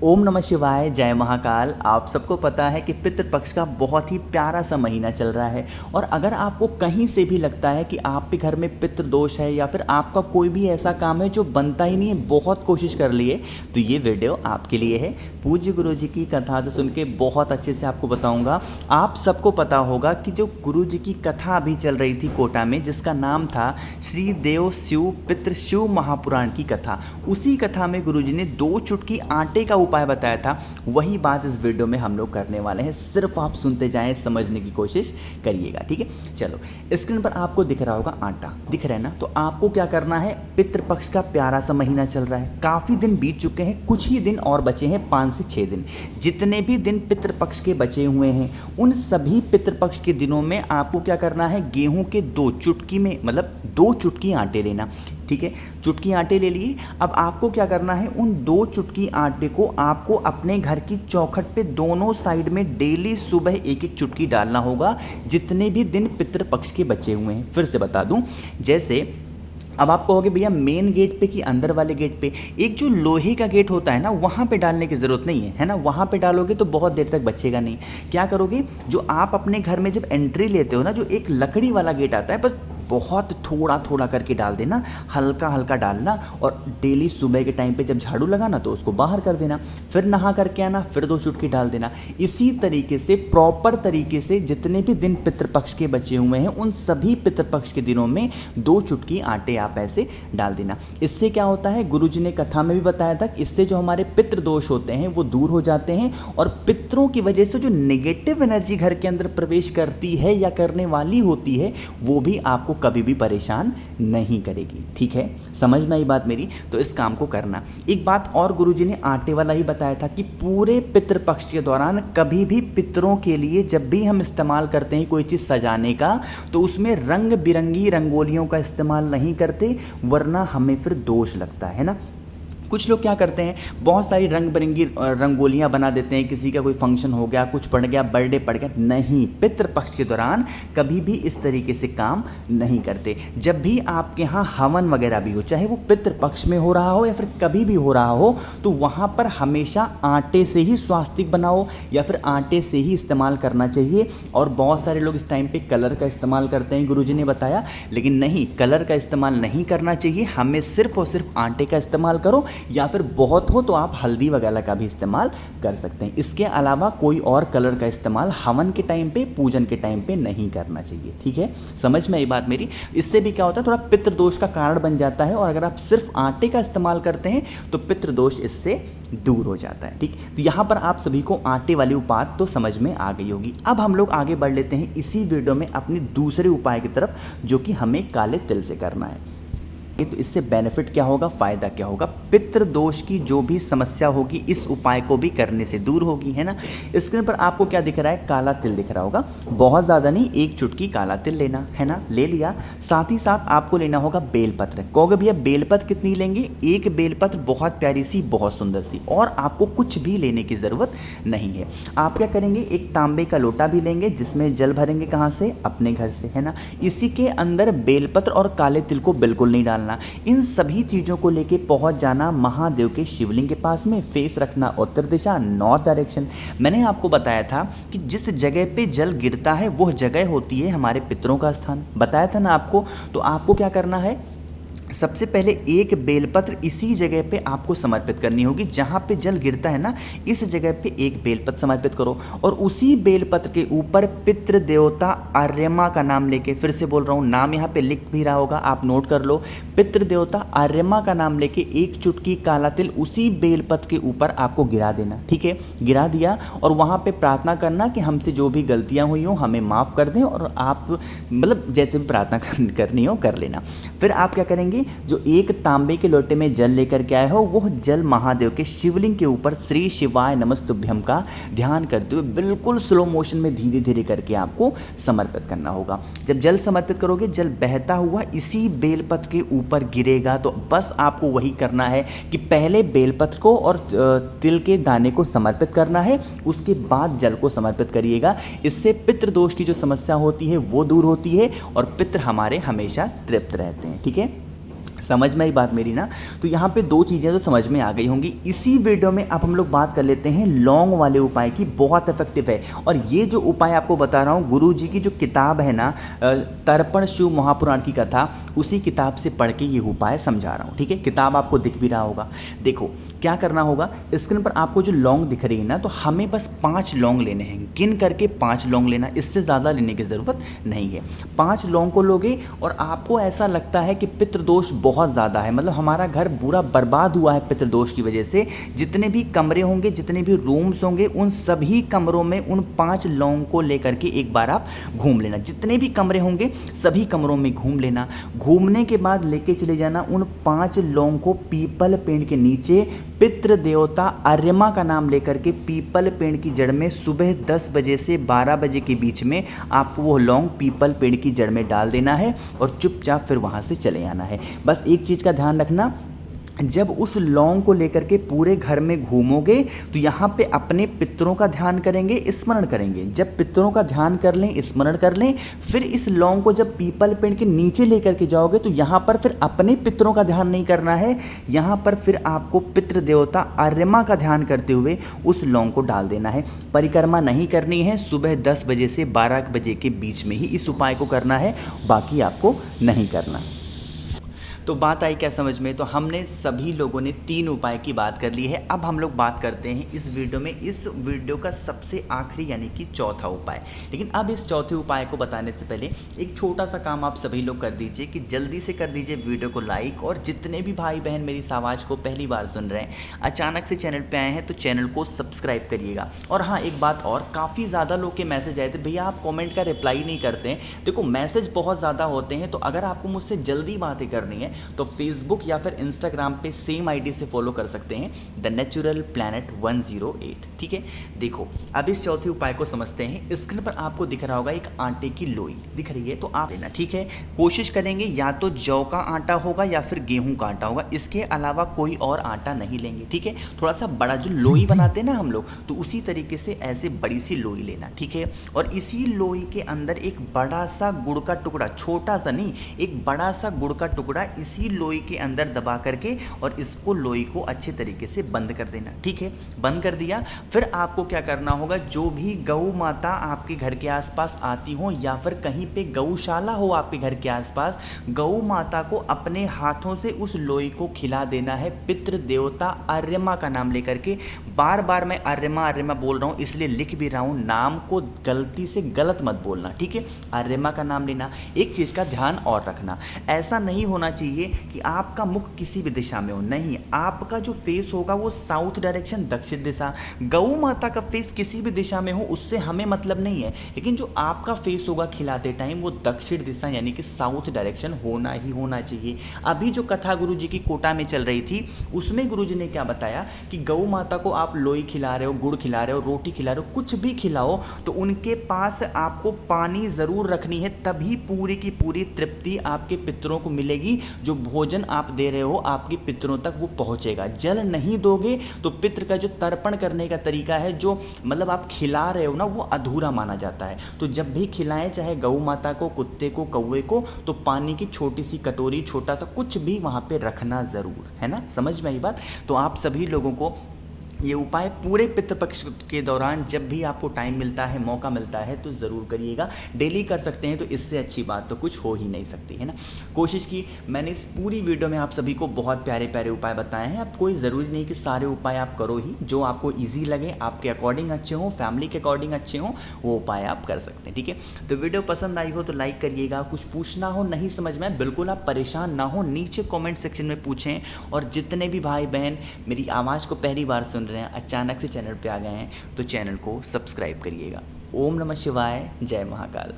ओम नमः शिवाय, जय महाकाल। आप सबको पता है कि पितृपक्ष का बहुत ही प्यारा सा महीना चल रहा है और अगर आपको कहीं से भी लगता है कि आपके घर में पितृदोष है या फिर आपका कोई भी ऐसा काम है जो बनता ही नहीं है, बहुत कोशिश कर लिए, तो ये वीडियो आपके लिए है। पूज्य गुरु जी की कथा से सुन के बहुत अच्छे से आपको बताऊंगा। आप सबको पता होगा कि जो गुरु जी की कथा अभी चल रही थी कोटा में, जिसका नाम था श्री देव शिव पितृ शिव महापुराण की कथा, उसी कथा में गुरु जी ने 2 चुटकी आटे का उपाय बताया था। वही बात इस वीडियो में हम लोग करने वाले हैं। सिर्फ आप सुनते जाएं, समझने की कोशिश करिएगा, ठीक है। चलो, स्क्रीन पर आपको दिख रहा होगा आटा, दिख रहा है ना। तो आपको क्या करना है, पितृपक्ष का प्यारा सा महीना चल रहा है, काफ़ी दिन बीत चुके हैं, कुछ ही दिन और बचे हैं, 5 से 6 दिन। जितने भी दिन पितृपक्ष के बचे हुए हैं, उन सभी पितृपक्ष के दिनों में आपको क्या करना है, गेहूं के 2 चुटकी में, मतलब 2 चुटकी आटे लेना, ठीक है। चुटकी आटे ले लिए। अब आपको क्या करना है, उन 2 चुटकी आटे को आपको अपने घर की चौखट पे दोनों साइड में डेली सुबह 1-1 चुटकी डालना होगा, जितने भी दिन पितृपक्ष के बचे हुए हैं। फिर से बता दूं, जैसे अब आप कहोगे भैया मेन गेट पे कि अंदर वाले गेट पे, एक जो लोहे का गेट होता है ना, वहाँ पे डालने की ज़रूरत नहीं है ना। वहाँ पे डालोगे तो बहुत देर तक बचेगा नहीं। क्या करोगे, जो आप अपने घर में जब एंट्री लेते हो ना, जो एक लकड़ी वाला गेट आता है, बस बहुत थोड़ा थोड़ा करके डाल देना, हल्का हल्का डालना, और डेली सुबह के टाइम पे जब झाड़ू लगाना तो उसको बाहर कर देना, फिर नहा करके आना, फिर 2 चुटकी डाल देना। इसी तरीके से प्रॉपर तरीके से जितने भी दिन पितृपक्ष के बचे हुए हैं, उन सभी पितृपक्ष के दिनों में 2 चुटकी आटे आप ऐसे डाल देना। इससे क्या होता है, गुरुजी ने कथा में भी बताया था, इससे जो हमारे पितृदोष होते हैं वो दूर हो जाते हैं, और पितरों की वजह से जो नेगेटिव एनर्जी घर के अंदर प्रवेश करती है या करने वाली होती है, वो भी आपको कभी भी परेशान नहीं करेगी, ठीक है। समझ में आई बात मेरी? तो इस काम को करना। एक बात और गुरुजी ने आटे वाला ही बताया था कि पूरे पितृपक्ष के दौरान कभी भी पितरों के लिए जब भी हम इस्तेमाल करते हैं कोई चीज़ सजाने का, तो उसमें रंग बिरंगी रंगोलियों का इस्तेमाल नहीं करते, वरना हमें फिर दोष लगता है ना। कुछ लोग क्या करते हैं, बहुत सारी रंग बिरंगी रंगोलियाँ बना देते हैं, किसी का कोई फंक्शन हो गया, कुछ पड़ गया, बर्थडे पड़ गया। नहीं, पितृपक्ष के दौरान कभी भी इस तरीके से काम नहीं करते। जब भी आपके यहाँ हवन वगैरह भी हो, चाहे वो पितृपक्ष में हो रहा हो या फिर कभी भी हो रहा हो, तो वहाँ पर हमेशा आटे से ही स्वास्तिक बनाओ या फिर आटे से ही इस्तेमाल करना चाहिए। और बहुत सारे लोग इस टाइम पे कलर का इस्तेमाल करते हैं, गुरुजी ने बताया, लेकिन नहीं, कलर का इस्तेमाल नहीं करना चाहिए। हमें सिर्फ और सिर्फ आटे का इस्तेमाल करो, या फिर बहुत हो तो आप हल्दी वगैरह का भी इस्तेमाल कर सकते हैं। इसके अलावा कोई और कलर का इस्तेमाल हवन के टाइम पे, पूजन के टाइम पे नहीं करना चाहिए, ठीक है। समझ में आई बात मेरी? इससे भी क्या होता है, थोड़ा पितृदोष का कारण बन जाता है, और अगर आप सिर्फ आटे का इस्तेमाल करते हैं तो पितृदोष इससे दूर हो जाता है, ठीक। तो यहाँ पर आप सभी को आटे वाली उपाय तो समझ में आ गई होगी। अब हम लोग आगे बढ़ लेते हैं इसी वीडियो में अपने दूसरे उपाय की तरफ, जो कि हमें काले तिल से करना है। तो इससे बेनिफिट क्या होगा, फायदा क्या होगा, पितृदोष की जो भी समस्या होगी इस उपाय को भी करने से दूर होगी, है ना। स्क्रीन पर आपको क्या दिख रहा है, काला तिल दिख रहा होगा। बहुत ज़्यादा नहीं, 1 चुटकी काला तिल लेना है ना, ले लिया। साथ ही साथ आपको लेना होगा बेलपत्र। कहोगे भैया बेलपत्र कितनी लेंगे? 1 बेलपत्र, बहुत प्यारी सी, बहुत सुंदर सी, और आपको कुछ भी लेने की ज़रूरत नहीं है। आप क्या करेंगे, एक तांबे का लोटा भी लेंगे, जिसमें जल भरेंगे, कहाँ से, अपने घर से, है ना। इसी के अंदर बेलपत्र और काले तिल को बिल्कुल नहीं डालना। इन सभी चीजों को लेके पहुंच जाना महादेव के शिवलिंग के पास में, फेस रखना उत्तर दिशा, नॉर्थ डायरेक्शन। मैंने आपको बताया था कि जिस जगह पे जल गिरता है वह जगह होती है हमारे पितरों का स्थान, बताया था ना आपको। तो आपको क्या करना है, सबसे पहले 1 बेलपत्र इसी जगह पे आपको समर्पित करनी होगी, जहाँ पे जल गिरता है ना, इस जगह पे 1 बेलपत्र समर्पित करो, और उसी बेलपत्र के ऊपर पितृ देवता आर्यमा का नाम लेके, फिर से बोल रहा हूँ, नाम यहाँ पे लिख भी रहा होगा, आप नोट कर लो, पितृ देवता आर्यमा का नाम लेके 1 चुटकी काला तिल उसी बेलपत्र के ऊपर आपको गिरा देना, ठीक है। गिरा दिया, और वहाँ पे प्रार्थना करना कि हमसे जो भी गलतियाँ हुई हो हमें माफ़ कर दें, और आप मतलब जैसे भी प्रार्थना करनी हो कर लेना। फिर आप क्या करेंगे, जो 1 तांबे के लोटे में जल लेकर के आए हो, वो जल महादेव के शिवलिंग के ऊपर श्री शिवाय नमस्तुभ्यम का ध्यान करते हुए बिल्कुल स्लो मोशन में धीरे धीरे करके आपको समर्पित करना होगा। जब जल समर्पित करोगे, जल बहता हुआ इसी बेलपत्र के ऊपर गिरेगा। तो बस आपको वही करना है कि पहले बेलपत्र को और तिल के दाने को समर्पित करना है, उसके बाद जल को समर्पित करिएगा। इससे पितृदोष की जो समस्या होती है वो दूर होती है, और पितृ हमारे हमेशा तृप्त रहते हैं, ठीक है। समझ में आई बात मेरी ना। तो यहाँ पे दो चीज़ें तो समझ में आ गई होंगी। इसी वीडियो में अब हम लोग बात कर लेते हैं लौंग वाले उपाय की, बहुत इफेक्टिव है। और ये जो उपाय आपको बता रहा हूँ, गुरु जी की जो किताब है ना, तर्पण शिव महापुराण की कथा, उसी किताब से पढ़ के ये उपाय समझा रहा हूँ। ठीक है, किताब आपको दिख भी रहा होगा। देखो क्या करना होगा, स्क्रीन पर आपको जो लौंग दिख रही है ना, तो हमें बस 5 लौंग लेने हैं, गिन करके 5 लौंग लेना, इससे ज़्यादा लेने की ज़रूरत नहीं है। 5 लौंग को लोगे और आपको ऐसा लगता है कि पितृदोष बहुत ज़्यादा है, मतलब हमारा घर पूरा बर्बाद हुआ है पितृदोष की वजह से, जितने भी कमरे होंगे, जितने भी रूम्स होंगे, उन सभी कमरों में उन 5 लौंग को लेकर के एक बार आप घूम लेना। जितने भी कमरे होंगे सभी कमरों में घूम लेना। घूमने के बाद लेके चले जाना उन 5 लौंग को पीपल पेड़ के नीचे, पितृ देवता अर्यमा का नाम लेकर के पीपल पेड़ की जड़ में सुबह 10 बजे से 12 बजे के बीच में आपको वो लौंग पीपल पेड़ की जड़ में डाल देना है और चुपचाप फिर वहाँ से चले आना है। बस एक चीज़ का ध्यान रखना, जब उस लौंग को लेकर के पूरे घर में घूमोगे तो यहाँ पे अपने पितरों का ध्यान करेंगे, स्मरण करेंगे। जब पितरों का ध्यान कर लें, स्मरण कर लें, फिर इस लौंग को जब पीपल पेड़ के नीचे लेकर के जाओगे तो यहाँ पर फिर अपने पितरों का ध्यान नहीं करना है, यहाँ पर फिर आपको पितृ देवता अर्यमा का ध्यान करते हुए उस लौंग को डाल देना है। परिक्रमा नहीं करनी है, सुबह 10 बजे से 12 बजे के बीच में ही इस उपाय को करना है, बाकी आपको नहीं करना। तो बात आई क्या समझ में? तो हमने सभी लोगों ने 3 उपाय की बात कर ली है। अब हम लोग बात करते हैं इस वीडियो का सबसे आखिरी यानी कि चौथा उपाय। लेकिन अब इस चौथे उपाय को बताने से पहले एक छोटा सा काम आप सभी लोग कर दीजिए कि जल्दी से कर दीजिए वीडियो को लाइक, और जितने भी भाई बहन मेरी इस आवाज़ को पहली बार सुन रहे हैं, अचानक से चैनल पर आए हैं तो चैनल को सब्सक्राइब करिएगा। और हाँ, एक बात और, काफ़ी ज़्यादा लोग के मैसेज आए थे, भैया आप कॉमेंट का रिप्लाई नहीं करते हैं। देखो मैसेज बहुत ज़्यादा होते हैं, तो अगर आपको मुझसे जल्दी बातें करनी है तो फेसबुक या फिर इंस्टाग्राम पे सेम आईडी से फॉलो कर सकते हैं, द नेचुरल प्लैनेट 108। ठीक है, देखो अब इस चौथे उपाय को समझते हैं। स्क्रीन पर आपको दिख रहा होगा एक आटे की लोई दिख रही है, तो आप लेना। ठीक है, कोशिश करेंगे या तो जौ का आटा होगा या फिर गेहूं का आटा होगा, इसके अलावा कोई और आटा नहीं लेंगे। ठीक है, थोड़ा सा बड़ा जो लोई बनाते हैं ना हम लोग, तो उसी तरीके से ऐसे बड़ी सी लोई लेना। ठीक है, और इसी लोई के अंदर एक बड़ा सा गुड़ का टुकड़ा, छोटा सा नहीं, एक बड़ा सा गुड़ का टुकड़ा इसी लोई के अंदर दबा करके और इसको लोई को अच्छे तरीके से बंद कर देना। ठीक है, बंद कर दिया। फिर आपको क्या करना होगा, जो भी गौ माता आपके घर के आसपास आती हो या फिर कहीं पे गौशाला हो आपके घर के आसपास, गौ माता को अपने हाथों से उस लोई को खिला देना है, पितृ देवता अर्यमा का नाम लेकर के। बार बार मैं अर्यमा अर्यमा बोल रहा हूँ, इसलिए लिख भी रहा हूँ, नाम को गलती से गलत मत बोलना। ठीक है, अर्यमा का नाम लेना। एक चीज़ का ध्यान और रखना, ऐसा नहीं होना चाहिए कि आपका मुख किसी भी दिशा में हो, नहीं, आपका जो फेस होगा वो साउथ डायरेक्शन, दक्षिण दिशा। गौ माता का फेस किसी भी दिशा में हो उससे हमें मतलब नहीं है, लेकिन जो आपका फेस होगा खिलाते टाइम वो दक्षिण दिशा यानी कि साउथ डायरेक्शन होना ही होना चाहिए। अभी जो कथा गुरु जी की कोटा में चल रही थी, उसमें गुरु जी ने क्या बताया कि गौ माता को आप लोई खिला रहे हो, गुड़ खिला रहे हो, रोटी खिला रहे हो, कुछ भी खिलाओ, तो उनके पास आपको पानी ज़रूर रखनी है, तभी पूरी की पूरी तृप्ति आपके पितरों को मिलेगी। जो भोजन आप दे रहे हो आपके पितरों तक वो पहुंचेगा। जल नहीं दोगे तो पितृ का जो तर्पण करने का तरीका है, जो मतलब आप खिला रहे हो ना, वो अधूरा माना जाता है। तो जब भी खिलाएं, चाहे गौ माता को, कुत्ते को, कौवे को, तो पानी की छोटी सी कटोरी, छोटा सा कुछ भी वहाँ पे रखना ज़रूर है ना। समझ में आई बात? तो आप सभी लोगों को ये उपाय पूरे पितृपक्ष के दौरान जब भी आपको टाइम मिलता है, मौका मिलता है, तो ज़रूर करिएगा। डेली कर सकते हैं तो इससे अच्छी बात तो कुछ हो ही नहीं सकती है ना। कोशिश की मैंने इस पूरी वीडियो में आप सभी को बहुत प्यारे प्यारे उपाय बताए हैं। अब कोई ज़रूरी नहीं कि सारे उपाय आप करो ही, जो आपको ईजी लगे, आपके अकॉर्डिंग अच्छे हों, फैमिली के अकॉर्डिंग अच्छे हों, वो उपाय आप कर सकते हैं। ठीक है, तो वीडियो पसंद आई हो तो लाइक करिएगा। कुछ पूछना हो, नहीं समझ में, बिल्कुल आप परेशान ना हो, नीचे कॉमेंट सेक्शन में पूछें। और जितने भी भाई बहन मेरी आवाज़ को पहली बार सुन रहे हैं, अचानक से चैनल पे आ गए हैं, तो चैनल को सब्सक्राइब करिएगा। ओम नमः शिवाय, जय महाकाल।